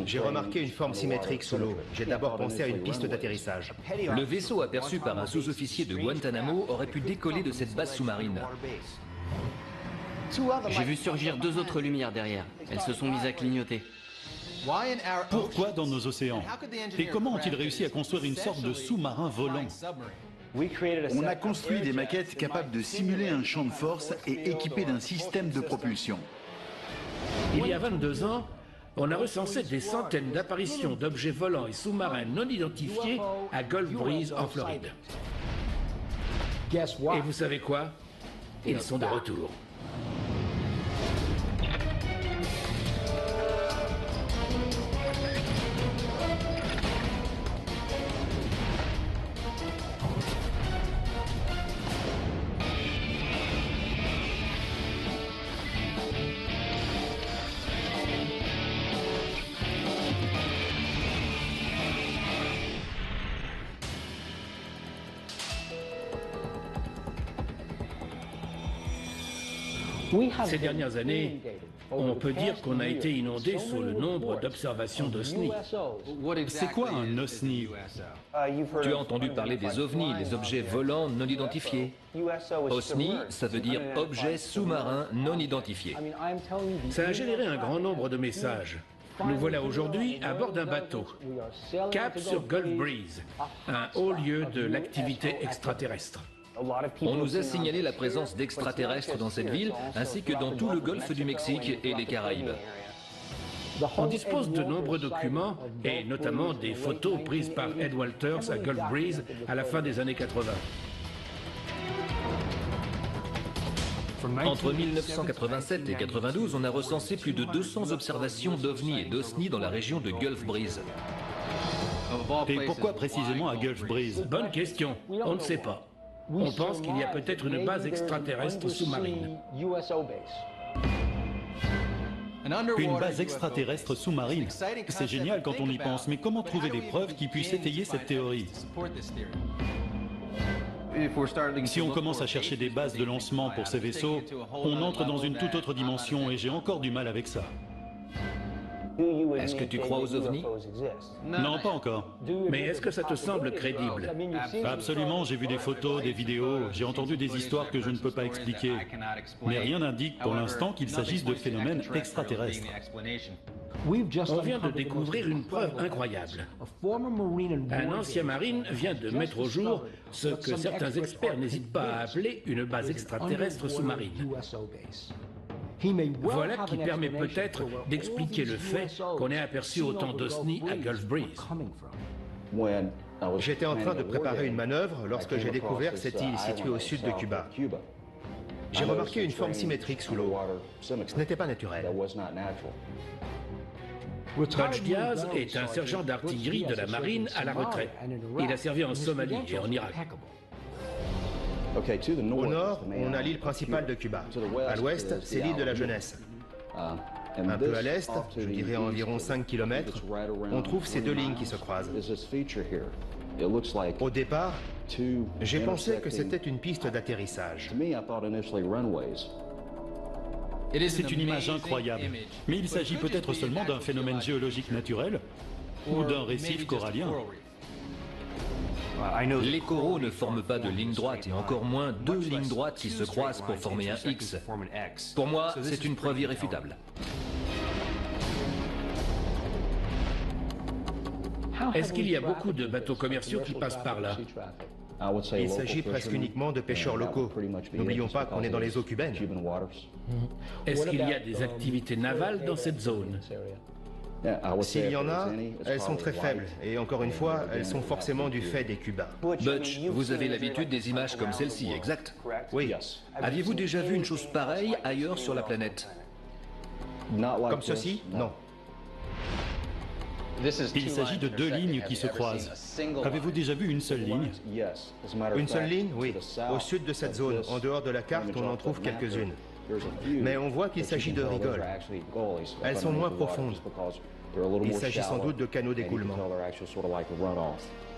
J'ai remarqué une forme symétrique sous l'eau. J'ai d'abord pensé à une piste d'atterrissage. Le vaisseau aperçu par un sous-officier de Guantanamo aurait pu décoller de cette base sous-marine. J'ai vu surgir deux autres lumières derrière. Elles se sont mises à clignoter. Pourquoi dans nos océans? Et comment ont-ils réussi à construire une sorte de sous-marin volant? On a construit des maquettes capables de simuler un champ de force et équipées d'un système de propulsion. Il y a 22 ans, on a recensé des centaines d'apparitions d'objets volants et sous-marins non identifiés à Gulf Breeze en Floride. Et vous savez quoi? Ils sont de retour. Ces dernières années, on peut dire qu'on a été inondé sur le nombre d'observations d'OSNI. C'est quoi un OSNI? Tu as entendu parler des OVNI, les objets volants non identifiés. OSNI, ça veut dire objet sous-marin non identifié. Ça a généré un grand nombre de messages. Nous voilà aujourd'hui à bord d'un bateau, cap sur Gulf Breeze, un haut lieu de l'activité extraterrestre. On nous a signalé la présence d'extraterrestres dans cette ville, ainsi que dans tout le golfe du Mexique et les Caraïbes. On dispose de nombreux documents, et notamment des photos prises par Ed Walters à Gulf Breeze à la fin des années 80. Entre 1987 et 92, on a recensé plus de 200 observations d'OVNI et d'OSNI dans la région de Gulf Breeze. Et pourquoi précisément à Gulf Breeze? Bonne question, on ne sait pas. On pense qu'il y a peut-être une base extraterrestre sous-marine. Une base extraterrestre sous-marine. C'est génial quand on y pense, mais comment trouver des preuves qui puissent étayer cette théorie? Si on commence à chercher des bases de lancement pour ces vaisseaux, on entre dans une toute autre dimension et j'ai encore du mal avec ça. Est-ce que tu crois aux OVNI? Non, pas encore. Mais est-ce que ça te semble crédible? Absolument, j'ai vu des photos, des vidéos, j'ai entendu des histoires que je ne peux pas expliquer. Mais rien n'indique pour l'instant qu'il s'agisse de phénomènes extraterrestres. On vient de découvrir une preuve incroyable. Un ancien marine vient de mettre au jour ce que certains experts n'hésitent pas à appeler une base extraterrestre sous-marine. Voilà qui permet peut-être d'expliquer le fait qu'on ait aperçu autant d'OSNI à Gulf Breeze. J'étais en train de préparer une manœuvre lorsque j'ai découvert cette île située au sud de Cuba. J'ai remarqué une forme symétrique sous l'eau. Ce n'était pas naturel. Hodge Diaz est un sergent d'artillerie de la marine à la retraite. Il a servi en Somalie et en Irak. Au nord, on a l'île principale de Cuba. À l'ouest, c'est l'île de la Jeunesse. Un peu à l'est, je dirais à environ 5 km, on trouve ces deux lignes qui se croisent. Au départ, j'ai pensé que c'était une piste d'atterrissage. C'est une image incroyable, mais il s'agit peut-être seulement d'un phénomène géologique naturel ou d'un récif corallien. Les coraux ne forment pas de ligne droite et encore moins deux lignes droites qui se croisent pour former un X. Pour moi, c'est une preuve irréfutable. Est-ce qu'il y a beaucoup de bateaux commerciaux qui passent par là? Il s'agit presque uniquement de pêcheurs locaux. N'oublions pas qu'on est dans les eaux cubaines. Est-ce qu'il y a des activités navales dans cette zone? S'il y en a, elles sont très faibles, et encore une fois, elles sont forcément du fait des Cubains. Butch, vous avez l'habitude des images comme celle-ci, exact? Oui. Aviez-vous déjà vu une chose pareille ailleurs sur la planète? Comme ceci? Non. Il s'agit de deux lignes qui se croisent. Avez-vous déjà vu une seule ligne? Une seule ligne? Oui. Au sud de cette zone, en dehors de la carte, on en trouve quelques-unes. Mais on voit qu'il s'agit de rigoles. Elles sont moins profondes. Il s'agit sans doute de canaux d'écoulement.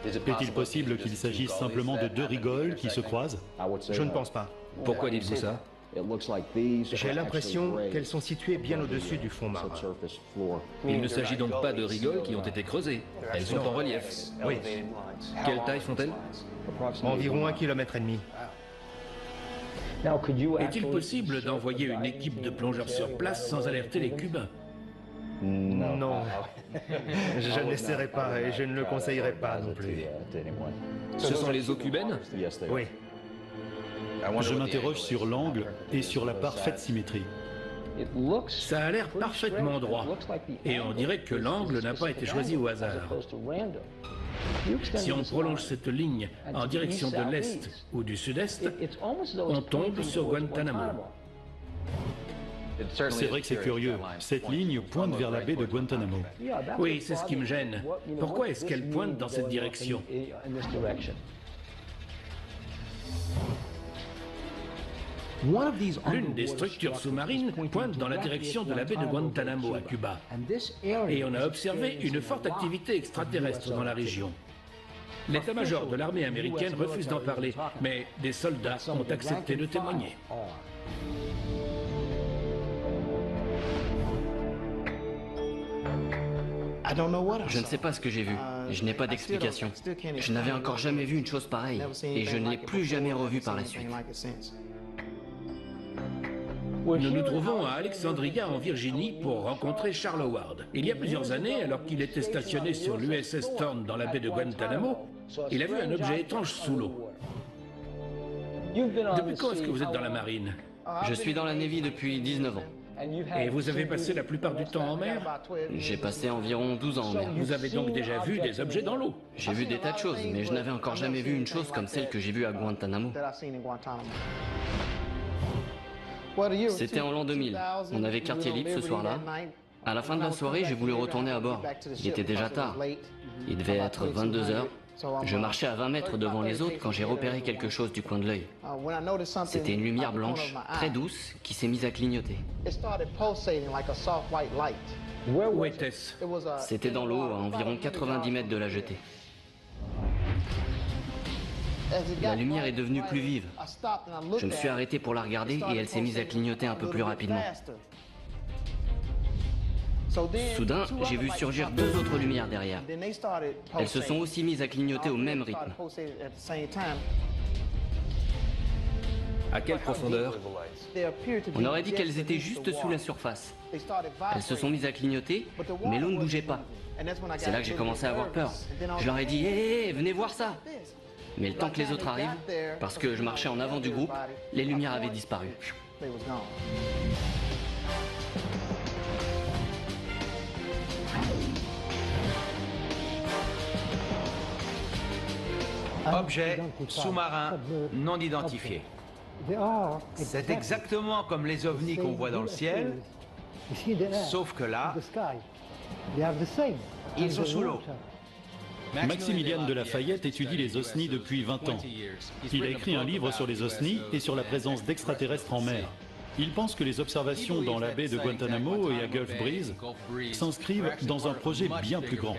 Est-il possible qu'il s'agisse simplement de deux rigoles qui se croisent? Je ne pense pas. Pourquoi dites-vous ça? J'ai l'impression qu'elles sont situées bien au-dessus du fond marin. Il ne s'agit donc pas de rigoles qui ont été creusées. Elles sont en relief. Oui, Quelle taille font-elles? environ 1,5 km. Est-il possible d'envoyer une équipe de plongeurs sur place sans alerter les Cubains? Non, je n'essaierai pas et je ne le conseillerais pas non plus. Ce sont les eaux cubaines? Oui, Je m'interroge sur l'angle et sur la parfaite symétrie. Ça a l'air parfaitement droit. Et on dirait que l'angle n'a pas été choisi au hasard. Si on prolonge cette ligne en direction de l'est ou du sud-est, on tombe sur Guantanamo. C'est vrai que c'est curieux. Cette ligne pointe vers la baie de Guantanamo. Oui, c'est ce qui me gêne. Pourquoi est-ce qu'elle pointe dans cette direction? L'une des structures sous-marines pointe dans la direction de la baie de Guantanamo à Cuba. Et on a observé une forte activité extraterrestre dans la région. L'état-major de l'armée américaine refuse d'en parler, mais des soldats ont accepté de témoigner. Je ne sais pas ce que j'ai vu. Je n'ai pas d'explication. Je n'avais encore jamais vu une chose pareille. Et je ne l'ai plus jamais revue par la suite. Nous nous trouvons à Alexandria, en Virginie, pour rencontrer Charles Howard. Il y a plusieurs années, alors qu'il était stationné sur l'USS Thorn dans la baie de Guantanamo, il a vu un objet étrange sous l'eau. Depuis quand est-ce que vous êtes dans la marine? Je suis dans la Navy depuis 19 ans. Et vous avez passé la plupart du temps en mer? J'ai passé environ 12 ans en mer. Vous avez donc déjà vu des objets dans l'eau? J'ai vu des tas de choses, mais je n'avais encore jamais vu une chose comme celle que j'ai vue à Guantanamo. C'était en l'an 2000. On avait quartier libre ce soir-là. À la fin de la soirée, j'ai voulu retourner à bord. Il était déjà tard. Il devait être 22 heures. Je marchais à 20 mètres devant les autres quand j'ai repéré quelque chose du coin de l'œil. C'était une lumière blanche, très douce, qui s'est mise à clignoter. Où était-ce? C'était dans l'eau, à environ 90 mètres de la jetée. La lumière est devenue plus vive. Je me suis arrêté pour la regarder et elle s'est mise à clignoter un peu plus rapidement. Soudain, j'ai vu surgir deux autres lumières derrière. Elles se sont aussi mises à clignoter au même rythme. À quelle profondeur? On aurait dit qu'elles étaient juste sous la surface. Elles se sont mises à clignoter, mais l'eau ne bougeait pas. C'est là que j'ai commencé à avoir peur. Je leur ai dit « Hé, venez voir ça !» Mais le temps que les autres arrivent, parce que je marchais en avant du groupe, les lumières avaient disparu. Objet sous-marin non identifié. C'est exactement comme les ovnis qu'on voit dans le ciel, sauf que là, ils sont sous l'eau. Maximilien de Lafayette étudie les OSNI depuis 20 ans. Il a écrit un livre sur les OSNI et sur la présence d'extraterrestres en mer. Il pense que les observations dans la baie de Guantanamo et à Gulf Breeze s'inscrivent dans un projet bien plus grand.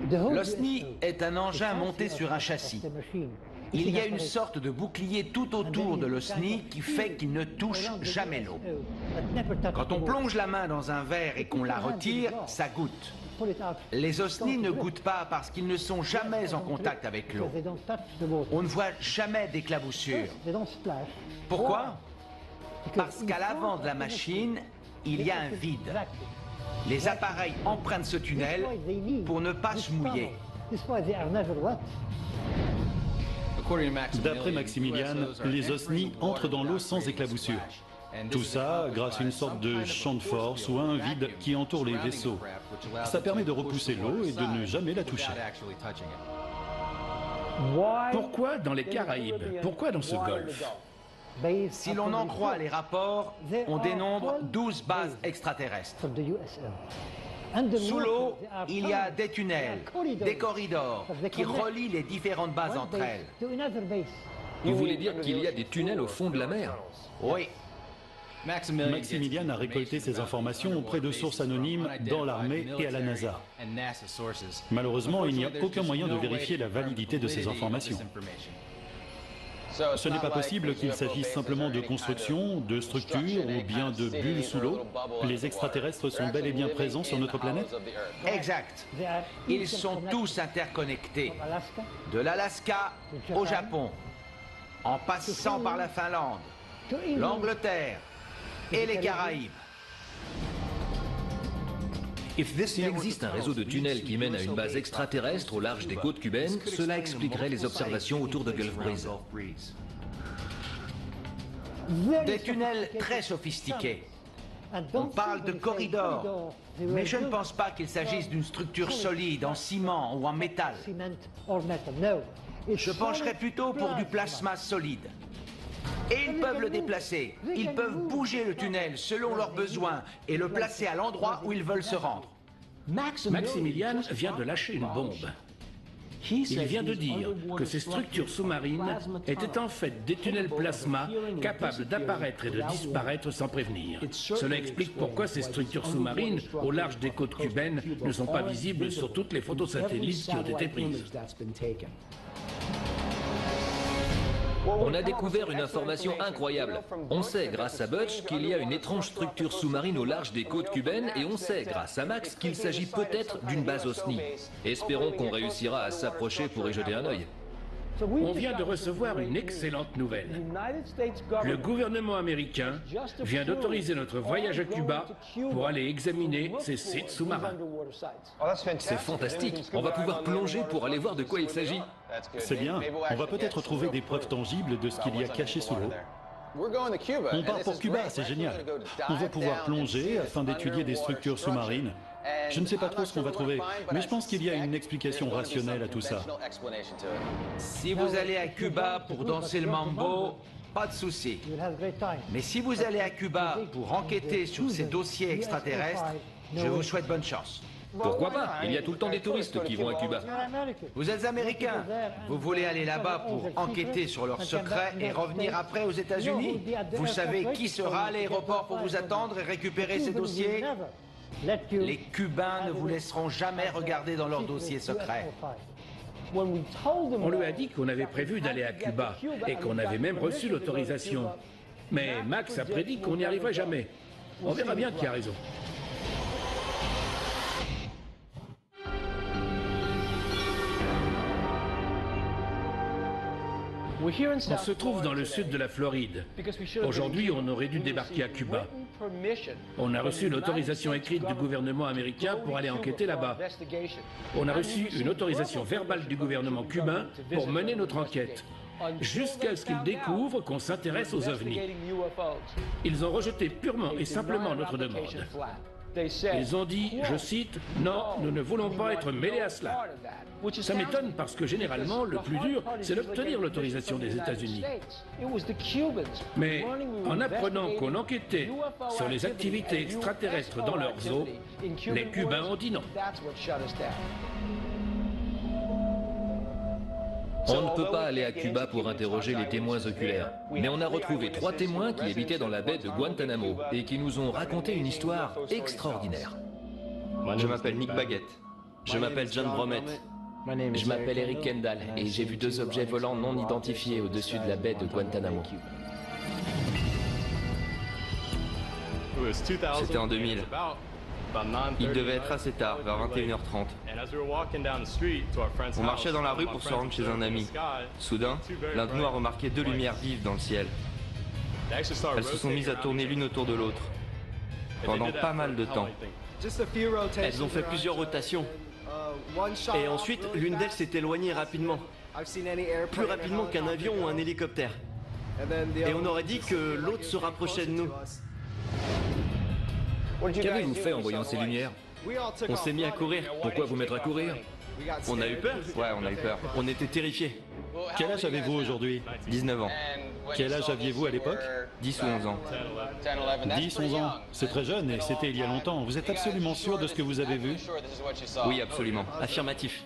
L'OSNI est un engin monté sur un châssis. Il y a une sorte de bouclier tout autour de l'OSNI qui fait qu'il ne touche jamais l'eau. Quand on plonge la main dans un verre et qu'on la retire, ça goûte. Les OSNI ne goûtent pas parce qu'ils ne sont jamais en contact avec l'eau. On ne voit jamais d'éclaboussure. Pourquoi? Parce qu'à l'avant de la machine, il y a un vide. Les appareils empruntent ce tunnel pour ne pas se mouiller. D'après Maximilien, les OSNI entrent dans l'eau sans éclaboussure. Tout ça grâce à une sorte de champ de force ou à un vide qui entoure les vaisseaux. Ça permet de repousser l'eau et de ne jamais la toucher. Pourquoi dans les Caraïbes? Pourquoi dans ce golfe? Si l'on en croit les rapports, on dénombre 12 bases extraterrestres. Sous l'eau, il y a des tunnels, des corridors qui relient les différentes bases entre elles. Vous voulez dire qu'il y a des tunnels au fond de la mer? Oui. Maximilien a récolté ces informations auprès de sources anonymes dans l'armée et à la NASA. Malheureusement, il n'y a aucun moyen de vérifier la validité de ces informations. Ce n'est pas possible qu'il s'agisse simplement de construction, de structures ou bien de bulles sous l'eau. Les extraterrestres sont bel et bien présents sur notre planète? Exact. Ils sont tous interconnectés. De l'Alaska au Japon, en passant par la Finlande, l'Angleterre et les Caraïbes. S'il existe un réseau de tunnels qui mène à une base extraterrestre au large des côtes cubaines, cela expliquerait les observations autour de Gulf Breeze. Des tunnels très sophistiqués. On parle de corridors, mais je ne pense pas qu'il s'agisse d'une structure solide en ciment ou en métal. Je pencherais plutôt pour du plasma solide. Et ils peuvent le déplacer. Ils peuvent bouger le tunnel selon leurs besoins et le placer à l'endroit où ils veulent se rendre. Maximilian vient de lâcher une bombe. Il vient de dire que ces structures sous-marines étaient en fait des tunnels plasma capables d'apparaître et de disparaître sans prévenir. Cela explique pourquoi ces structures sous-marines au large des côtes cubaines ne sont pas visibles sur toutes les photos satellites qui ont été prises. On a découvert une information incroyable. On sait, grâce à Butch, qu'il y a une étrange structure sous-marine au large des côtes cubaines et on sait, grâce à Max, qu'il s'agit peut-être d'une base OSNI. Espérons qu'on réussira à s'approcher pour y jeter un œil. On vient de recevoir une excellente nouvelle. Le gouvernement américain vient d'autoriser notre voyage à Cuba pour aller examiner ces sites sous-marins. C'est fantastique. On va pouvoir plonger pour aller voir de quoi il s'agit. C'est bien. On va peut-être trouver des preuves tangibles de ce qu'il y a caché sous l'eau. On part pour Cuba, c'est génial. On va pouvoir plonger afin d'étudier des structures sous-marines. Je ne sais pas trop ce qu'on va trouver, mais je pense qu'il y a une explication rationnelle à tout ça. Si vous allez à Cuba pour danser le mambo, pas de souci. Mais si vous allez à Cuba pour enquêter sur ces dossiers extraterrestres, je vous souhaite bonne chance. Pourquoi pas? Il y a tout le temps des touristes qui vont à Cuba. Vous êtes américain. Vous voulez aller là-bas pour enquêter sur leurs secrets et revenir après aux États-Unis? Vous savez qui sera à l'aéroport pour vous attendre et récupérer ces dossiers? Les Cubains ne vous laisseront jamais regarder dans leurs dossiers secrets. On lui a dit qu'on avait prévu d'aller à Cuba et qu'on avait même reçu l'autorisation. Mais Max a prédit qu'on n'y arriverait jamais. On verra bien qui a raison. On se trouve dans le sud de la Floride. Aujourd'hui, on aurait dû débarquer à Cuba. On a reçu une autorisation écrite du gouvernement américain pour aller enquêter là-bas. On a reçu une autorisation verbale du gouvernement cubain pour mener notre enquête, jusqu'à ce qu'ils découvrent qu'on s'intéresse aux ovnis. Ils ont rejeté purement et simplement notre demande. Ils ont dit, je cite, « Non, nous ne voulons pas être mêlés à cela ». Ça m'étonne parce que généralement, le plus dur, c'est d'obtenir l'autorisation des États-Unis. Mais en apprenant qu'on enquêtait sur les activités extraterrestres dans leurs eaux, les Cubains ont dit non. On ne peut pas aller à Cuba pour interroger les témoins oculaires, mais on a retrouvé 3 témoins qui habitaient dans la baie de Guantanamo et qui nous ont raconté une histoire extraordinaire. Je m'appelle Nick Baguette. Je m'appelle John Bromette. Je m'appelle Eric Kendall et j'ai vu 2 objets volants non identifiés au-dessus de la baie de Guantanamo. C'était en 2000. Il devait être assez tard, vers 21h30. On marchait dans la rue pour se rendre chez un ami. Soudain, l'un de nous a remarqué 2 lumières vives dans le ciel. Elles se sont mises à tourner l'une autour de l'autre, pendant pas mal de temps. Elles ont fait plusieurs rotations. Et ensuite, l'une d'elles s'est éloignée rapidement. Plus rapidement qu'un avion ou un hélicoptère. Et on aurait dit que l'autre se rapprochait de nous. Qu'avez-vous fait en voyant ces lumières? On s'est mis à courir. Pourquoi vous mettre à courir? On a eu peur. Ouais, on a eu peur. On était terrifiés. Quel âge avez-vous aujourd'hui? 19 ans. Quel âge aviez-vous à l'époque? 10 ou 11 ans. 10, 11 ans. C'est très jeune et c'était il y a longtemps. Vous êtes absolument sûr de ce que vous avez vu? Oui, absolument. Affirmatif.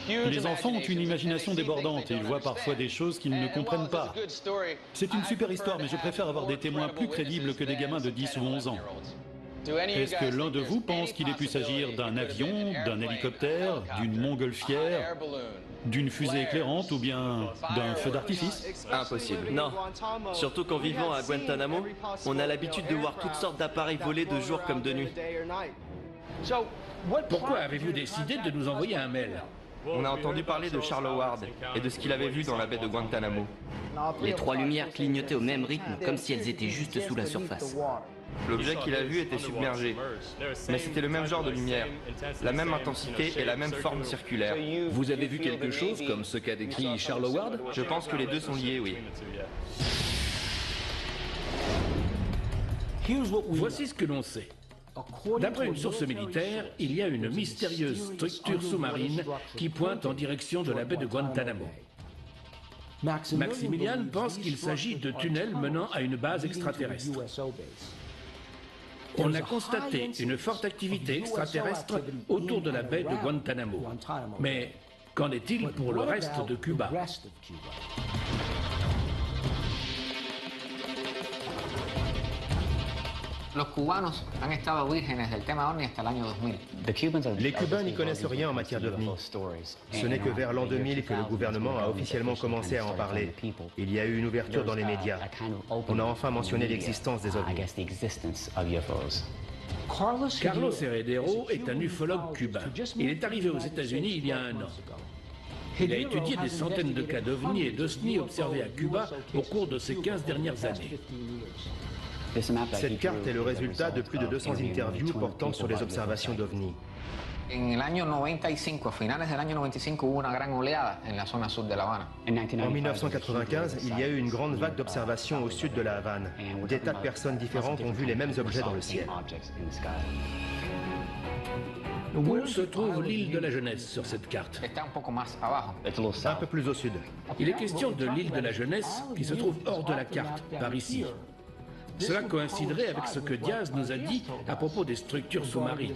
Les enfants ont une imagination débordante et ils voient parfois des choses qu'ils ne comprennent pas. C'est une super histoire, mais je préfère avoir des témoins plus crédibles que des gamins de 10 ou 11 ans. Est-ce que l'un de vous pense qu'il ait pu s'agir d'un avion, d'un hélicoptère, d'une montgolfière? D'une fusée éclairante ou bien d'un feu d'artifice? Impossible. Non. Surtout qu'en vivant à Guantanamo, on a l'habitude de voir toutes sortes d'appareils voler de jour comme de nuit. Pourquoi avez-vous décidé de nous envoyer un mail? On a entendu parler de Charles Howard et de ce qu'il avait vu dans la baie de Guantanamo. Les trois lumières clignotaient au même rythme, comme si elles étaient juste sous la surface. L'objet qu'il a vu était submergé. Mais c'était le même genre de lumière, la même intensité et la même forme circulaire. Vous avez vu quelque chose comme ce qu'a décrit Charles Howard? Je pense que les deux sont liés, oui. Voici ce que l'on sait. D'après une source militaire, il y a une mystérieuse structure sous-marine qui pointe en direction de la baie de Guantanamo. Maximilian pense qu'il s'agit de tunnels menant à une base extraterrestre. On a constaté une forte activité extraterrestre autour de la baie de Guantanamo. Mais qu'en est-il pour le reste de Cuba? Les Cubains n'y connaissent rien en matière d'OVNI. Ce n'est que vers l'an 2000 que le gouvernement a officiellement commencé à en parler. Il y a eu une ouverture dans les médias. On a enfin mentionné l'existence des OVNI. Carlos Heredero est un ufologue cubain. Il est arrivé aux États-Unis il y a 1 an. Il a étudié des centaines de cas d'OVNI et d'OSNI observés à Cuba au cours de ces 15 dernières années. Cette carte est le résultat de plus de 200 interviews portant sur les observations d'OVNI. En 1995, il y a eu une grande vague d'observations au sud de la Havane. Des tas de personnes différentes ont vu les mêmes objets dans le ciel. Où se trouve l'île de la Jeunesse sur cette carte? Un peu plus au sud. Il est question de l'île de la Jeunesse qui se trouve hors de la carte, par ici. Cela coïnciderait avec ce que Diaz nous a dit à propos des structures sous-marines.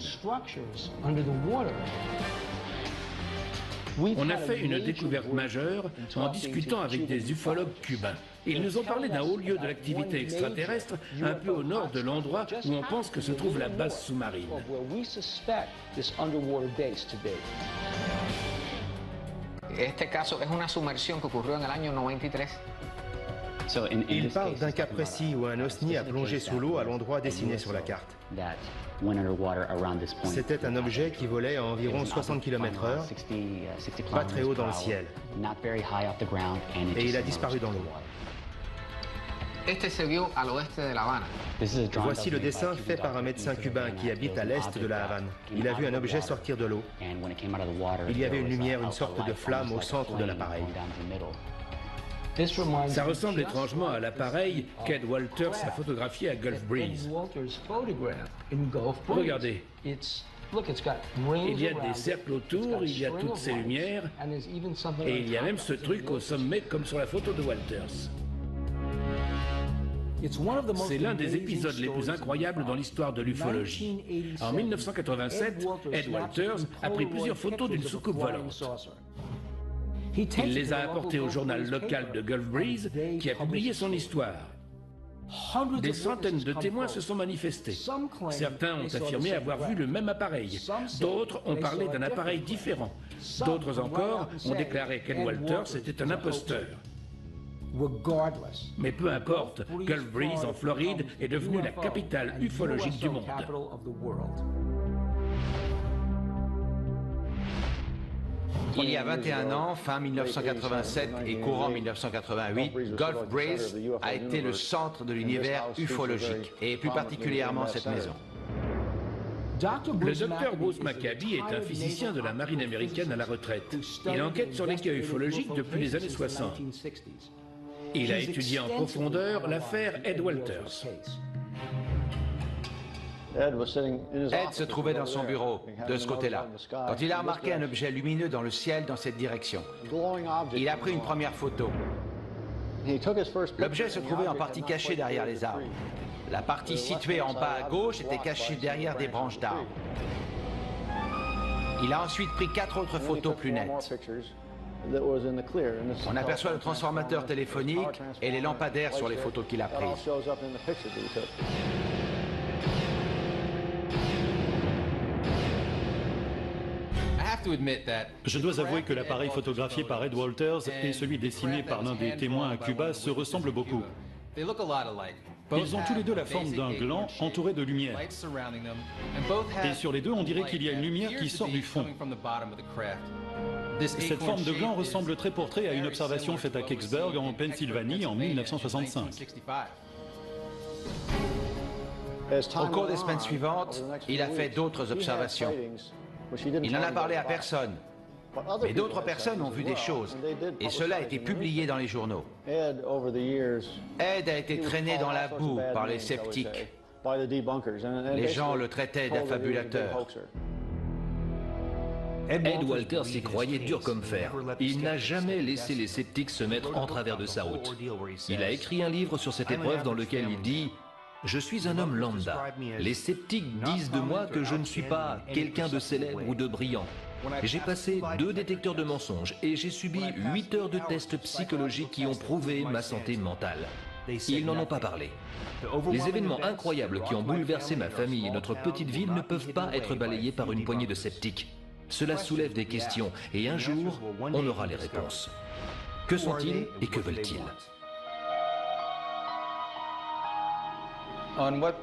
On a fait une découverte majeure en discutant avec des ufologues cubains. Ils nous ont parlé d'un haut lieu de l'activité extraterrestre un peu au nord de l'endroit où on pense que se trouve la base sous-marine. Il parle d'un cas précis où un OSNI a plongé sous l'eau à l'endroit dessiné sur la carte. C'était un objet qui volait à environ 60 km/h, pas très haut dans le ciel, et il a disparu dans l'eau. Voici le dessin fait par un médecin cubain qui habite à l'est de la Havane. Il a vu un objet sortir de l'eau. Il y avait une lumière, une sorte de flamme au centre de l'appareil. Ça ressemble étrangement à l'appareil qu'Ed Walters a photographié à Gulf Breeze. Regardez. Il y a des cercles autour, il y a toutes ces lumières, et il y a même ce truc au sommet comme sur la photo de Walters. C'est l'un des épisodes les plus incroyables dans l'histoire de l'ufologie. En 1987, Ed Walters a pris plusieurs photos d'une soucoupe volante. Il les a apportées au journal local de Gulf Breeze, qui a publié son histoire. Des centaines de témoins se sont manifestés. Certains ont affirmé avoir vu le même appareil. D'autres ont parlé d'un appareil différent. D'autres encore ont déclaré qu'Ed Walters était un imposteur. Mais peu importe, Gulf Breeze en Floride est devenue la capitale ufologique du monde. Il y a 21 ans, fin 1987 et courant 1988, Gulf Breeze a été le centre de l'univers ufologique, et plus particulièrement cette maison. Le docteur Bruce Maccabee est un physicien de la marine américaine à la retraite. Il enquête sur les cas ufologiques depuis les années 60. Il a étudié en profondeur l'affaire Ed Walters. Ed se trouvait dans son bureau, de ce côté-là, quand il a remarqué un objet lumineux dans le ciel dans cette direction. Il a pris une première photo. L'objet se trouvait en partie caché derrière les arbres. La partie située en bas à gauche était cachée derrière des branches d'arbres. Il a ensuite pris 4 autres photos plus nettes. On aperçoit le transformateur téléphonique et les lampadaires sur les photos qu'il a prises. Je dois avouer que l'appareil photographié par Ed Walters et celui dessiné par l'un des témoins à Cuba se ressemblent beaucoup. Ils ont tous les deux la forme d'un gland entouré de lumière. Et sur les deux, on dirait qu'il y a une lumière qui sort du fond. Cette forme de gland ressemble trait pour trait à une observation faite à Kecksburg, en Pennsylvanie, en 1965. Au cours des semaines suivantes, il a fait d'autres observations. Il n'en a parlé à personne. Mais d'autres personnes ont vu des choses, et cela a été publié dans les journaux. Ed a été traîné dans la boue par les sceptiques. Les gens le traitaient d'affabulateur. Ed Walters y croyait dur comme fer. Il n'a jamais laissé les sceptiques se mettre en travers de sa route. Il a écrit un livre sur cette épreuve dans lequel il dit « Je suis un homme lambda. Les sceptiques disent de moi que je ne suis pas quelqu'un de célèbre ou de brillant. J'ai passé 2 détecteurs de mensonges et j'ai subi 8 heures de tests psychologiques qui ont prouvé ma santé mentale. Ils n'en ont pas parlé. Les événements incroyables qui ont bouleversé ma famille et notre petite ville ne peuvent pas être balayés par une poignée de sceptiques. Cela soulève des questions et un jour, on aura les réponses. Que sont-ils et que veulent-ils ?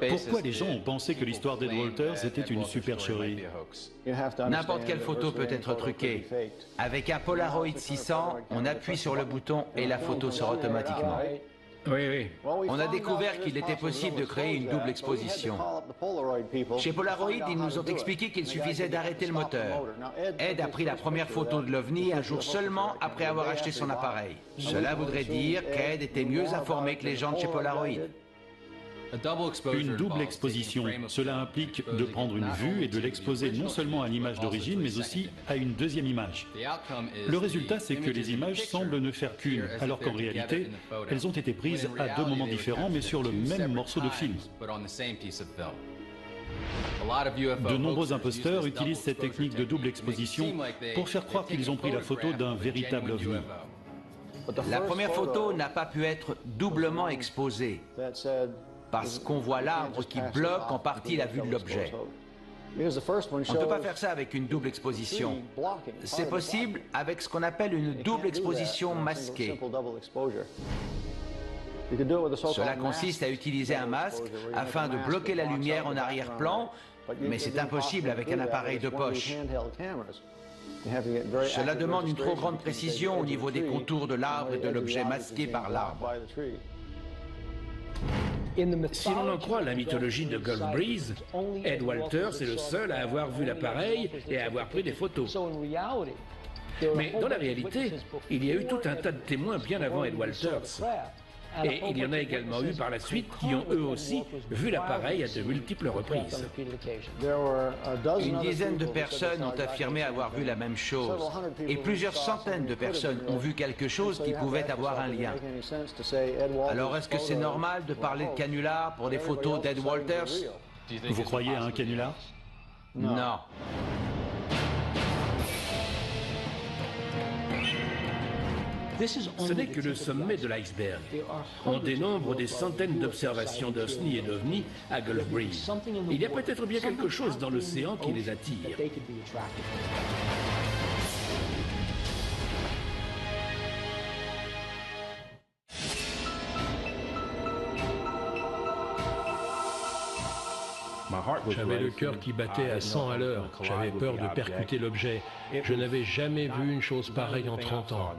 Pourquoi les gens ont pensé que l'histoire d'Ed Walters était une supercherie? N'importe quelle photo peut être truquée. Avec un Polaroid 600, on appuie sur le bouton et la photo sort automatiquement. Oui. On a découvert qu'il était possible de créer une double exposition. Chez Polaroid, ils nous ont expliqué qu'il suffisait d'arrêter le moteur. Ed a pris la première photo de l'OVNI un jour seulement après avoir acheté son appareil. Cela voudrait dire qu'Ed était mieux informé que les gens de chez Polaroid. Une double exposition, cela implique de prendre une vue et de l'exposer non seulement à l'image d'origine, mais aussi à une deuxième image. Le résultat, c'est que les images semblent ne faire qu'une, alors qu'en réalité, elles ont été prises à 2 moments différents, mais sur le même morceau de film. De nombreux imposteurs utilisent cette technique de double exposition pour faire croire qu'ils ont pris la photo d'un véritable OVNI. La première photo n'a pas pu être doublement exposée, parce qu'on voit l'arbre qui bloque en partie la vue de l'objet. On ne peut pas faire ça avec une double exposition. C'est possible avec ce qu'on appelle une double exposition masquée. Cela consiste à utiliser un masque afin de bloquer la lumière en arrière-plan, mais c'est impossible avec un appareil de poche. Cela demande une trop grande précision au niveau des contours de l'arbre et de l'objet masqué par l'arbre. Si l'on en croit la mythologie de Gulf Breeze, Ed Walters est le seul à avoir vu l'appareil et à avoir pris des photos. Mais dans la réalité, il y a eu tout un tas de témoins bien avant Ed Walters. Et il y en a également eu par la suite qui ont eux aussi vu l'appareil à de multiples reprises. Une dizaine de personnes ont affirmé avoir vu la même chose. Et plusieurs centaines de personnes ont vu quelque chose qui pouvait avoir un lien. Alors est-ce que c'est normal de parler de canular pour des photos d'Ed Walters? Vous croyez à un canular? Non. Ce n'est que le sommet de l'iceberg. On dénombre des centaines d'observations d'OSNI et d'OVNI à Gulf Breeze. Il y a peut-être bien quelque chose dans l'océan qui les attire. J'avais le cœur qui battait à 100 à l'heure. J'avais peur de percuter l'objet. Je n'avais jamais vu une chose pareille en 30 ans.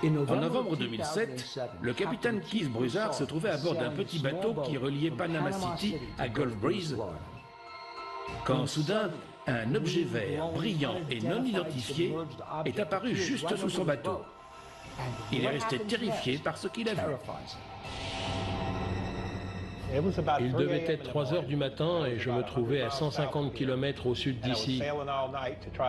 En novembre 2007, le capitaine Keith Broussard se trouvait à bord d'un petit bateau qui reliait Panama City à Gulf Breeze, quand soudain, un objet vert, brillant et non identifié est apparu juste sous son bateau. Il est resté terrifié par ce qu'il a vu. Il devait être 3 heures du matin et je me trouvais à 150 km au sud d'ici.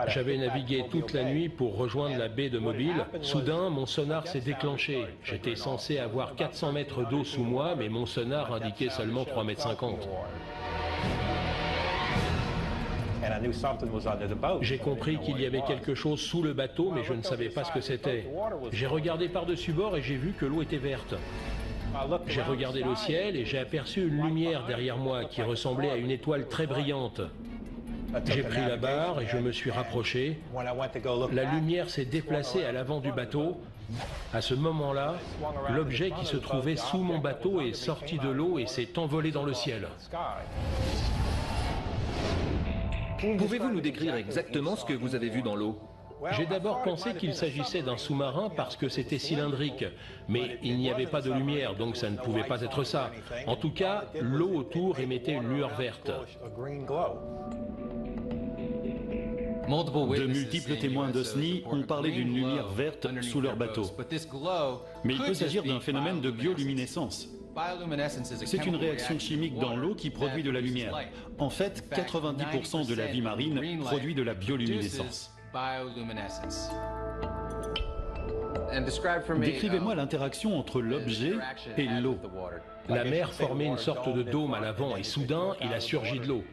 J'avais navigué toute la nuit pour rejoindre la baie de Mobile. Soudain, mon sonar s'est déclenché. J'étais censé avoir 400 mètres d'eau sous moi, mais mon sonar indiquait seulement 3,50 mètres. J'ai compris qu'il y avait quelque chose sous le bateau, mais je ne savais pas ce que c'était. J'ai regardé par-dessus bord et j'ai vu que l'eau était verte. J'ai regardé le ciel et j'ai aperçu une lumière derrière moi qui ressemblait à une étoile très brillante. J'ai pris la barre et je me suis rapproché. La lumière s'est déplacée à l'avant du bateau. À ce moment-là, l'objet qui se trouvait sous mon bateau est sorti de l'eau et s'est envolé dans le ciel. Pouvez-vous nous décrire exactement ce que vous avez vu dans l'eau? J'ai d'abord pensé qu'il s'agissait d'un sous-marin parce que c'était cylindrique, mais il n'y avait pas de lumière, donc ça ne pouvait pas être ça. En tout cas, l'eau autour émettait une lueur verte. De multiples témoins d'OSNI ont parlé d'une lumière verte sous leur bateau. Mais il peut s'agir d'un phénomène de bioluminescence. C'est une réaction chimique dans l'eau qui produit de la lumière. En fait, 90% de la vie marine produit de la bioluminescence. Décrivez-moi l'interaction entre l'objet et l'eau. La mer formait une sorte de dôme à l'avant et soudain, il a surgi de l'eau.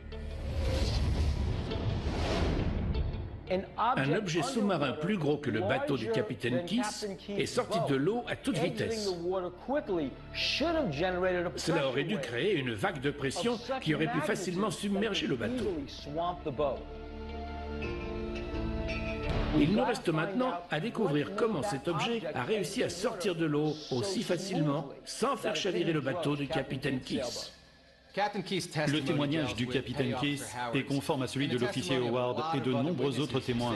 Un objet sous-marin plus gros que le bateau du capitaine Kiss est sorti de l'eau à toute vitesse. Cela aurait dû créer une vague de pression qui aurait pu facilement submerger le bateau. Il nous reste maintenant à découvrir comment cet objet a réussi à sortir de l'eau aussi facilement sans faire chavirer le bateau du capitaine Kiss. Le témoignage du capitaine Kiss est conforme à celui de l'officier Howard et de nombreux autres témoins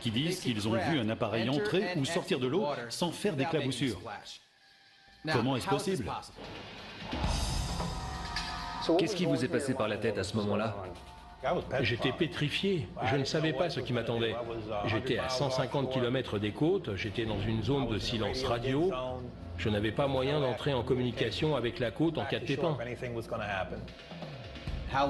qui disent qu'ils ont vu un appareil entrer ou sortir de l'eau sans faire d'éclaboussure. Comment est-ce possible? Qu'est-ce qui vous est passé par la tête à ce moment-là? J'étais pétrifié, je ne savais pas ce qui m'attendait. J'étais à 150 km des côtes, j'étais dans une zone de silence radio. Je n'avais pas moyen d'entrer en communication avec la côte en cas de pépin.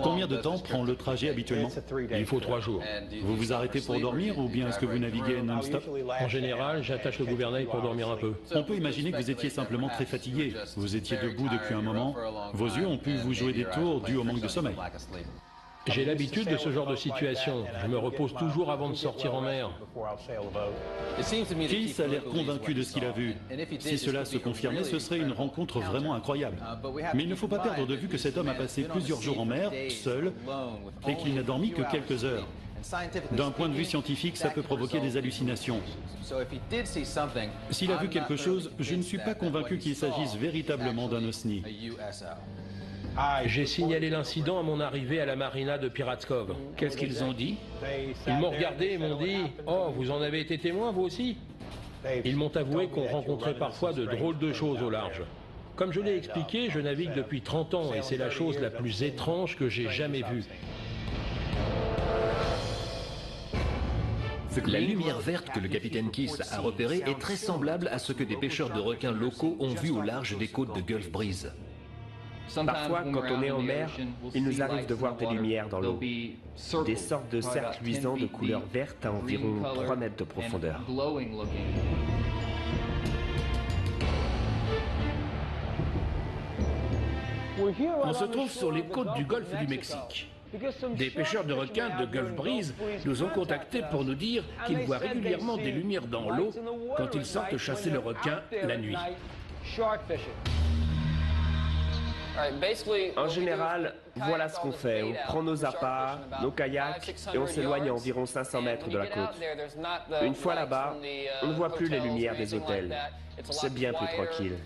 Combien de temps prend le trajet habituellement? Il faut 3 jours. Vous vous arrêtez pour dormir ou bien est-ce que vous naviguez non-stop? En général, j'attache le gouvernail pour dormir un peu. On peut imaginer que vous étiez simplement très fatigué. Vous étiez debout depuis un moment. Vos yeux ont pu vous jouer des tours dû au manque de sommeil. J'ai l'habitude de ce genre de situation. Je me repose toujours avant de sortir en mer. Kiss a l'air convaincu de ce qu'il a vu. Si cela se confirmait, ce serait une rencontre vraiment incroyable. Mais il ne faut pas perdre de vue que cet homme a passé plusieurs jours en mer, seul, et qu'il n'a dormi que quelques heures. D'un point de vue scientifique, ça peut provoquer des hallucinations. S'il a vu quelque chose, je ne suis pas convaincu qu'il s'agisse véritablement d'un OSNI. J'ai signalé l'incident à mon arrivée à la marina de Pirates Cove. Qu'est-ce qu'ils ont dit? Ils m'ont regardé et m'ont dit « Oh, vous en avez été témoin, vous aussi ?» Ils m'ont avoué qu'on rencontrait parfois de drôles de choses au large. Comme je l'ai expliqué, je navigue depuis 30 ans et c'est la chose la plus étrange que j'ai jamais vue. La lumière verte que le capitaine Kiss a repérée est très semblable à ce que des pêcheurs de requins locaux ont vu au large des côtes de Gulf Breeze. Parfois, quand on est en mer, il nous arrive de voir des lumières dans l'eau. Des sortes de cercles luisants de couleur verte à environ 3 mètres de profondeur. On se trouve sur les côtes du golfe du Mexique. Des pêcheurs de requins de Gulf Breeze nous ont contactés pour nous dire qu'ils voient régulièrement des lumières dans l'eau quand ils sortent chasser le requin la nuit. En général, voilà ce qu'on fait. On prend nos appâts, nos kayaks et on s'éloigne à environ 500 mètres de la côte. Une fois là-bas, on ne voit plus les lumières des hôtels. C'est bien plus tranquille.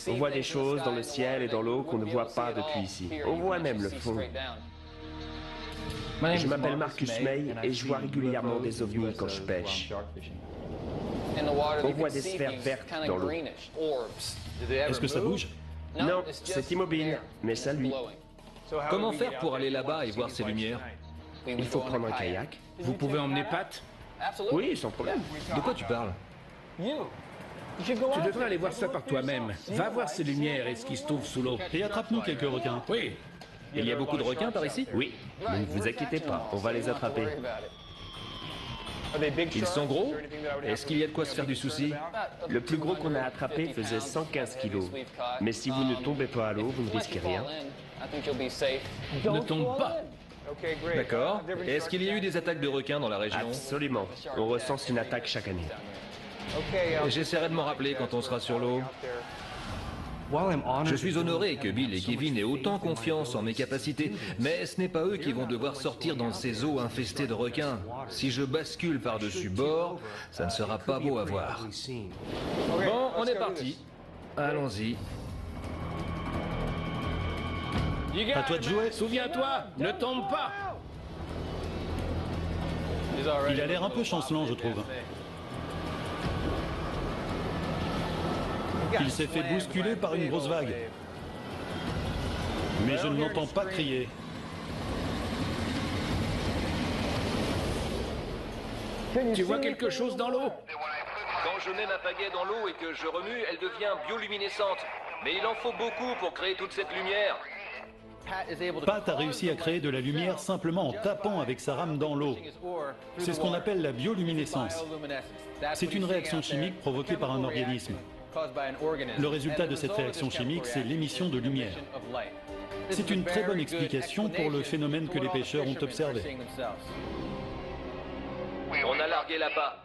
On voit des choses dans le ciel et dans l'eau qu'on ne voit pas depuis ici. On voit même le fond. Je m'appelle Marcus May et je vois régulièrement des ovnis quand je pêche. On voit des sphères vertes dans l'eau. Est-ce que ça bouge? Non, c'est immobile, mais ça luit. Comment faire pour aller là-bas et voir ces lumières? Il faut prendre un kayak. Vous pouvez emmener Pat? Oui, sans problème. De quoi tu parles? Tu devrais aller voir ça par toi-même. Va voir ces lumières et ce qui se trouve sous l'eau. Et attrape-nous quelques requins. Oui. Il y a beaucoup de requins par ici? Oui, ne vous inquiétez pas, on va les attraper. Ils sont gros? Est-ce qu'il y a de quoi se faire du souci? Le plus gros qu'on a attrapé faisait 115 kilos. Mais si vous ne tombez pas à l'eau, vous ne risquez rien. Ne tombe pas. D'accord. Est-ce qu'il y a eu des attaques de requins dans la région? Absolument. On recense une attaque chaque année. J'essaierai de m'en rappeler quand on sera sur l'eau. Je suis honoré que Bill et Kevin aient autant confiance en mes capacités, mais ce n'est pas eux qui vont devoir sortir dans ces eaux infestées de requins. Si je bascule par-dessus bord, ça ne sera pas beau à voir. Bon, on est parti. Allons-y. À toi de jouer. Souviens-toi, ne tombe pas. Il a l'air un peu chancelant, je trouve. Il s'est fait bousculer par une grosse vague. Mais je ne l'entends pas crier. Tu vois quelque chose dans l'eau? Quand je mets ma pagaie dans l'eau et que je remue, elle devient bioluminescente. Mais il en faut beaucoup pour créer toute cette lumière. Pat a réussi à créer de la lumière simplement en tapant avec sa rame dans l'eau. C'est ce qu'on appelle la bioluminescence. C'est une réaction chimique provoquée par un organisme. Le résultat de cette réaction chimique, c'est l'émission de lumière. C'est une très bonne explication pour le phénomène que les pêcheurs ont observé. On a largué l'appât.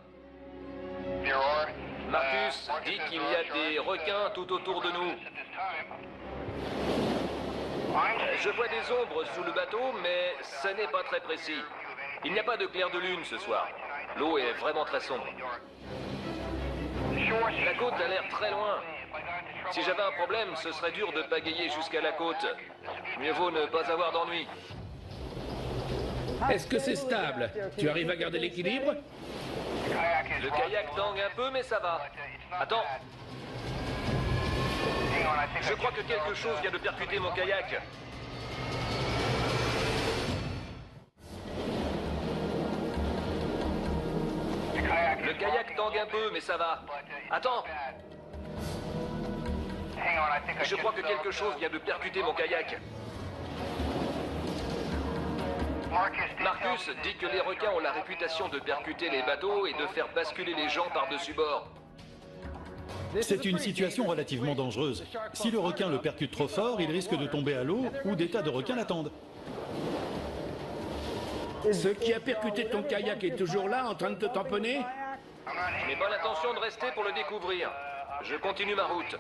Marcus dit qu'il y a des requins tout autour de nous. Je vois des ombres sous le bateau, mais ce n'est pas très précis. Il n'y a pas de clair de lune ce soir. L'eau est vraiment très sombre. La côte a l'air très loin. Si j'avais un problème, ce serait dur de pagayer jusqu'à la côte. Mieux vaut ne pas avoir d'ennui. Est-ce que c'est stable? Tu arrives à garder l'équilibre? Le kayak tangue un peu, mais ça va. Attends. Je crois que quelque chose vient de percuter mon kayak. Le kayak tangue un peu, mais ça va. Attends. Je crois que quelque chose vient de percuter mon kayak. Marcus dit que les requins ont la réputation de percuter les bateaux et de faire basculer les gens par-dessus bord. C'est une situation relativement dangereuse. Si le requin le percute trop fort, il risque de tomber à l'eau ou des tas de requins l'attendent. Ce qui a percuté ton kayak est toujours là, en train de te tamponner? Je n'ai pas l'intention de rester pour le découvrir. Je continue ma route.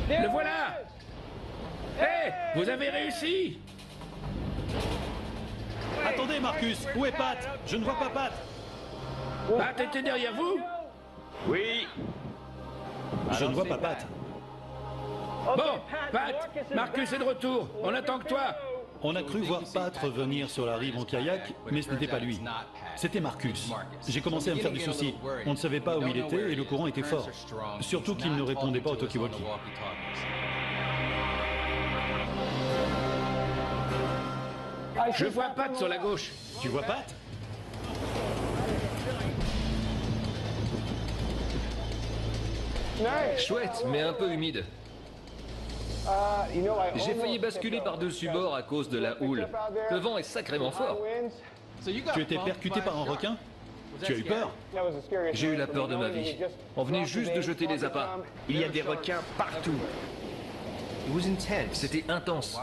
Le voilà! Hé, vous avez réussi! Attendez, Marcus, où est Pat? Je ne vois pas Pat. Pat était derrière vous? Oui. Je ne vois pas Pat. Bon, Pat, Marcus est de retour. On attend que toi. On a cru voir Pat revenir sur la rive en kayak, mais ce n'était pas lui. C'était Marcus. J'ai commencé à me faire du souci. On ne savait pas où il était et le courant était fort. Surtout qu'il ne répondait pas au talkie-walkie. Je vois Pat sur la gauche. Tu vois Pat? Chouette, mais un peu humide. J'ai failli basculer par-dessus bord à cause de la houle. Le vent est sacrément fort. Tu étais percuté par un requin? Tu as eu peur? J'ai eu la peur de ma vie. On venait juste de jeter les appâts. Il y a des requins partout. C'était intense.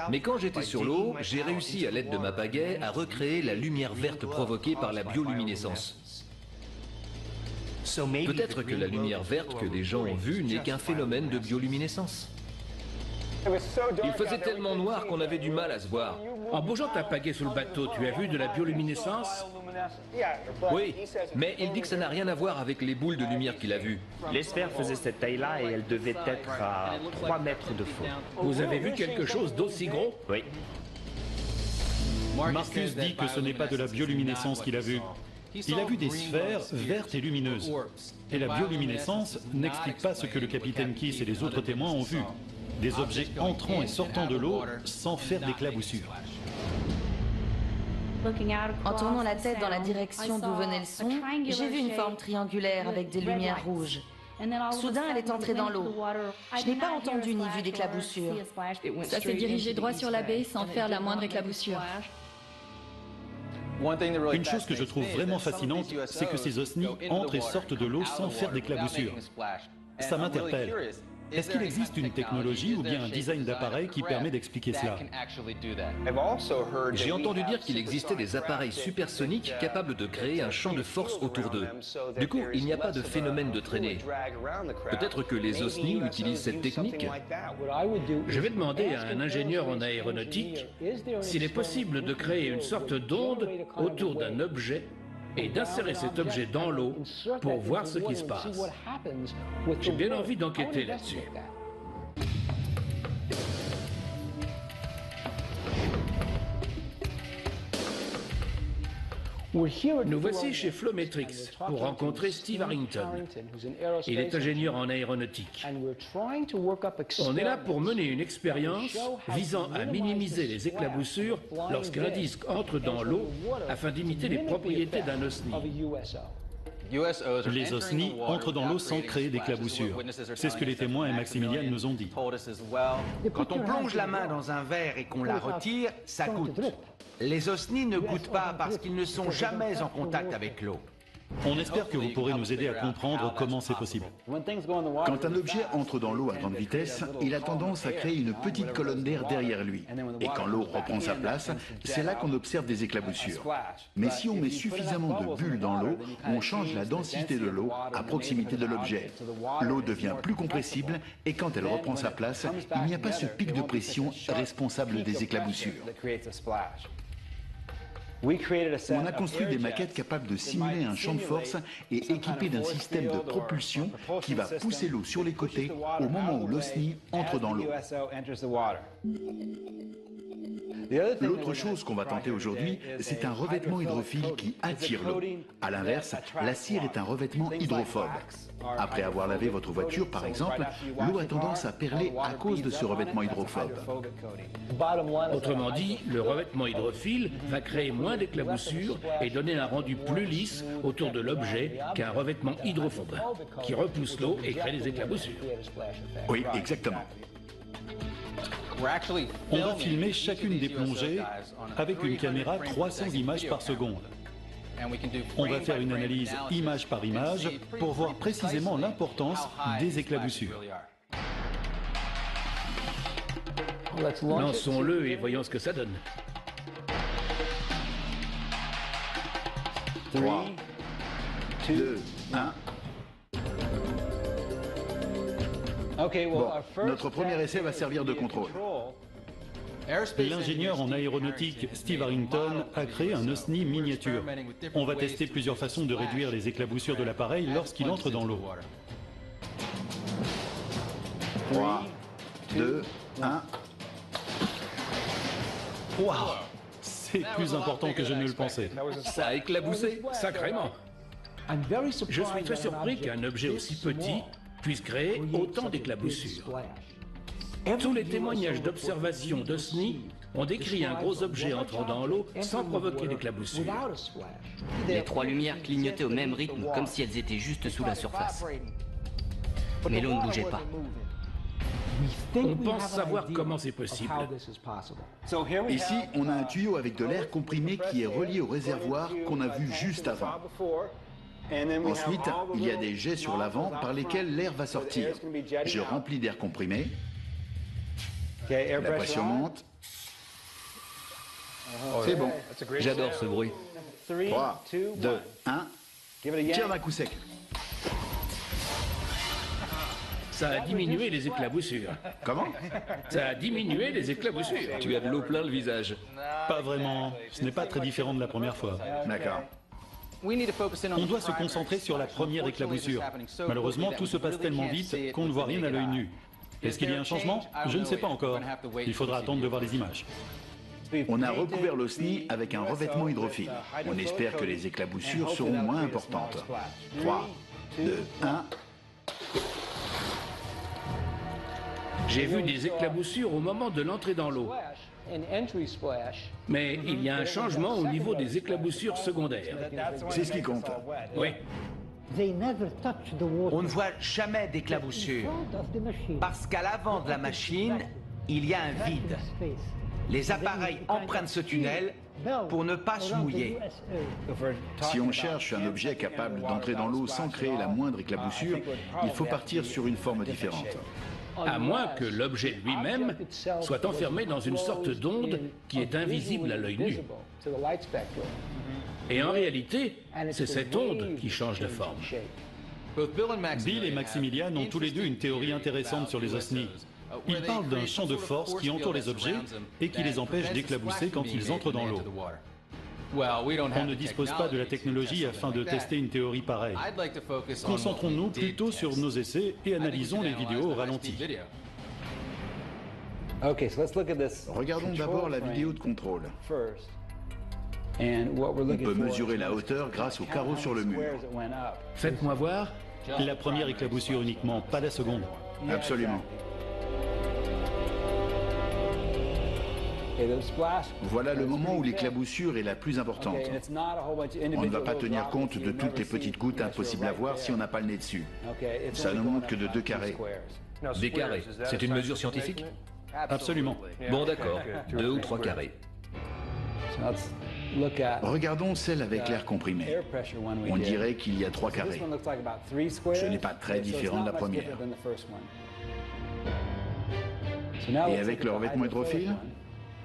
Mais quand j'étais sur l'eau, j'ai réussi à l'aide de ma pagaie à recréer la lumière verte provoquée par la bioluminescence. Peut-être que la lumière verte que les gens ont vue n'est qu'un phénomène de bioluminescence. Il faisait tellement noir qu'on avait du mal à se voir. En bougeant ta pagaie sous le bateau, tu as vu de la bioluminescence? Oui, mais il dit que ça n'a rien à voir avec les boules de lumière qu'il a vues. Les sphères faisaient cette taille-là et elles devaient être à 3 mètres de fond. Vous avez vu quelque chose d'aussi gros? Oui. Marcus dit que ce n'est pas de la bioluminescence qu'il a vu. Il a vu des sphères vertes et lumineuses. Et la bioluminescence n'explique pas ce que le capitaine Kiss et les autres témoins ont vu. Des objets entrant et sortant de l'eau sans faire d'éclaboussures. En tournant la tête dans la direction d'où venait le son, j'ai vu une forme triangulaire avec des lumières rouges. Soudain, elle est entrée dans l'eau. Je n'ai pas entendu ni vu d'éclaboussure. Ça s'est dirigé droit sur la baie sans faire la moindre éclaboussure. Une chose que je trouve vraiment fascinante, c'est que ces osnis entrent et sortent de l'eau sans faire d'éclaboussures. Ça m'interpelle. Est-ce qu'il existe une technologie ou bien un design d'appareil qui permet d'expliquer cela? J'ai entendu dire qu'il existait des appareils supersoniques capables de créer un champ de force autour d'eux. Du coup, il n'y a pas de phénomène de traînée. Peut-être que les OSNI utilisent cette technique? Je vais demander à un ingénieur en aéronautique s'il est possible de créer une sorte d'onde autour d'un objet et d'insérer cet objet dans l'eau pour voir ce qui se passe. J'ai bien envie d'enquêter là-dessus. Nous voici chez Flowmetrics pour rencontrer Steve Harrington. Il est ingénieur en aéronautique. On est là pour mener une expérience visant à minimiser les éclaboussures lorsqu'un disque entre dans l'eau afin d'imiter les propriétés d'un OSNI. Les OSNI entrent dans l'eau sans créer d'éclaboussures. C'est ce que les témoins et Maximilian nous ont dit. Quand on plonge la main dans un verre et qu'on la retire, ça goûte. Les OSNI ne goûtent pas parce qu'ils ne sont jamais en contact avec l'eau. On espère que vous pourrez nous aider à comprendre comment c'est possible. Quand un objet entre dans l'eau à grande vitesse, il a tendance à créer une petite colonne d'air derrière lui. Et quand l'eau reprend sa place, c'est là qu'on observe des éclaboussures. Mais si on met suffisamment de bulles dans l'eau, on change la densité de l'eau à proximité de l'objet. L'eau devient plus compressible et quand elle reprend sa place, il n'y a pas ce pic de pression responsable des éclaboussures. On a construit des maquettes capables de simuler un champ de force et équipées d'un système de propulsion qui va pousser l'eau sur les côtés au moment où l'OSNI entre dans l'eau. L'autre chose qu'on va tenter aujourd'hui, c'est un revêtement hydrophile qui attire l'eau. À l'inverse, la cire est un revêtement hydrophobe. Après avoir lavé votre voiture, par exemple, l'eau a tendance à perler à cause de ce revêtement hydrophobe. Autrement dit, le revêtement hydrophile va créer moins d'éclaboussures et donner un rendu plus lisse autour de l'objet qu'un revêtement hydrophobe, qui repousse l'eau et crée des éclaboussures. Oui, exactement. On va filmer chacune des plongées avec une caméra 300 images par seconde. On va faire une analyse image par image pour voir précisément l'importance des éclaboussures. Lançons-le et voyons ce que ça donne. 3, 2, 1. Bon, notre premier essai va servir de contrôle. L'ingénieur en aéronautique Steve Harrington a créé un OSNI miniature. On va tester plusieurs façons de réduire les éclaboussures de l'appareil lorsqu'il entre dans l'eau. 3, 2, 1. Wow! C'est plus important que je ne le pensais. Ça a éclaboussé? Sacrément. Je suis très surpris qu'un objet aussi petit puisse créer autant d'éclaboussures. Tous les témoignages d'observation d'OSNI ont décrit un gros objet entrant dans l'eau sans provoquer d'éclaboussures. Les trois lumières clignotaient au même rythme, comme si elles étaient juste sous la surface. Mais l'eau ne bougeait pas. On pense savoir comment c'est possible. Ici, on a un tuyau avec de l'air comprimé qui est relié au réservoir qu'on a vu juste avant. Ensuite, il y a des jets sur l'avant par lesquels l'air va sortir. Je remplis d'air comprimé. La pression monte. C'est bon. J'adore ce bruit. 3, 2, 1. Tire d'un coup sec. Ça a diminué les éclaboussures. Comment? Ça a diminué les éclaboussures. Tu as de l'eau plein le visage. Pas vraiment. Ce n'est pas très différent de la première fois. D'accord. On doit se concentrer sur la première éclaboussure. Malheureusement, tout se passe tellement vite qu'on ne voit rien à l'œil nu. Est-ce qu'il y a un changement? Je ne sais pas encore. Il faudra attendre de voir les images. On a recouvert l'OSNI avec un revêtement hydrophile. On espère que les éclaboussures seront moins importantes. 3, 2, 1. J'ai vu des éclaboussures au moment de l'entrée dans l'eau. Mais il y a un changement au niveau des éclaboussures secondaires. C'est ce qui compte. Oui. On ne voit jamais d'éclaboussures parce qu'à l'avant de la machine, il y a un vide. Les appareils empruntent ce tunnel pour ne pas se mouiller. Si on cherche un objet capable d'entrer dans l'eau sans créer la moindre éclaboussure, il faut partir sur une forme différente. à moins que l'objet lui-même soit enfermé dans une sorte d'onde qui est invisible à l'œil nu. Et en réalité, c'est cette onde qui change de forme. Bill et Maximilian ont tous les deux une théorie intéressante sur les OSNI. Ils parlent d'un champ de force qui entoure les objets et qui les empêche d'éclabousser quand ils entrent dans l'eau. On ne dispose pas de la technologie afin de tester une théorie pareille. Concentrons-nous plutôt sur nos essais et analysons les vidéos au ralenti. Regardons d'abord la vidéo de contrôle. On peut mesurer la hauteur grâce au carreau sur le mur. Faites-moi voir. La première éclaboussure uniquement, pas la seconde. Absolument. Voilà le moment où l'éclaboussure est la plus importante. On ne va pas tenir compte de toutes les petites gouttes impossibles à voir si on n'a pas le nez dessus. Ça ne montre que de 2 carrés. Des carrés, c'est une mesure scientifique? Absolument. Bon d'accord, 2 ou 3 carrés. Regardons celle avec l'air comprimé. On dirait qu'il y a 3 carrés. Ce n'est pas très différent de la première. Et avec le revêtement hydrophile,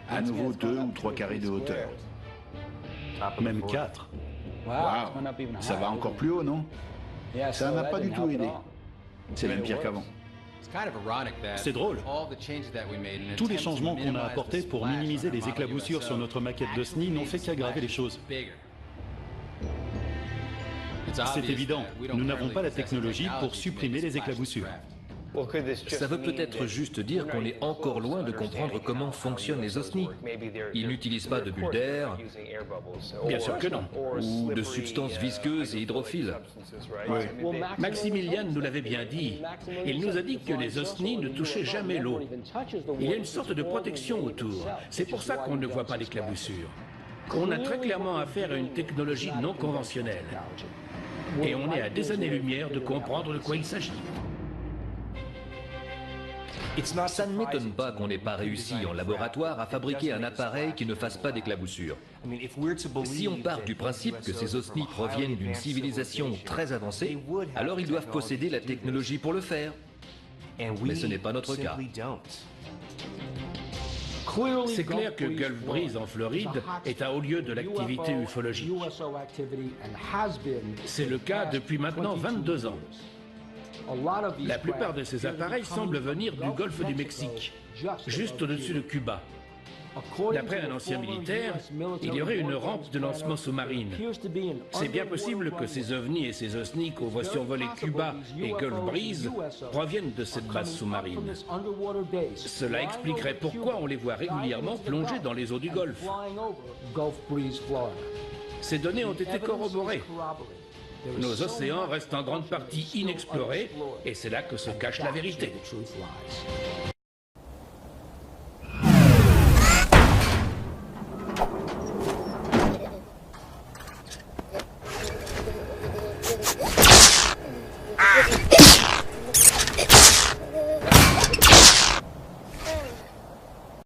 à nouveau 2 ou 3 carrés de hauteur. Même 4. Waouh, ça va encore plus haut, non? Ça n'a pas du tout aidé. C'est même pire qu'avant. C'est drôle. Tous les changements qu'on a apportés pour minimiser les éclaboussures sur notre maquette d'OSNI n'ont fait qu'aggraver les choses. C'est évident, nous n'avons pas la technologie pour supprimer les éclaboussures. Ça veut peut-être juste dire qu'on est encore loin de comprendre comment fonctionnent les OSNI. Ils n'utilisent pas de bulles d'air. Bien sûr que non. Ou de substances visqueuses et hydrophiles. Oui. Maximilian nous l'avait bien dit. Il nous a dit que les OSNI ne touchaient jamais l'eau. Il y a une sorte de protection autour. C'est pour ça qu'on ne voit pas l'éclaboussure. On a très clairement affaire à une technologie non conventionnelle. Et on est à des années-lumière de comprendre de quoi il s'agit. Ça ne m'étonne pas qu'on n'ait pas réussi en laboratoire à fabriquer un appareil qui ne fasse pas d'éclaboussure. Si on part du principe que ces OSNI proviennent d'une civilisation très avancée, alors ils doivent posséder la technologie pour le faire. Mais ce n'est pas notre cas. C'est clair que Gulf Breeze en Floride est un haut lieu de l'activité ufologique. C'est le cas depuis maintenant 22 ans. La plupart de ces appareils semblent venir du golfe du Mexique, juste au-dessus de Cuba. D'après un ancien militaire, il y aurait une rampe de lancement sous-marine. C'est bien possible que ces ovnis et ces OSNI qu'on voit survoler Cuba et Gulf Breeze proviennent de cette base sous-marine. Cela expliquerait pourquoi on les voit régulièrement plonger dans les eaux du Golfe. Ces données ont été corroborées. Nos océans restent en grande partie inexplorés et c'est là que se cache la vérité.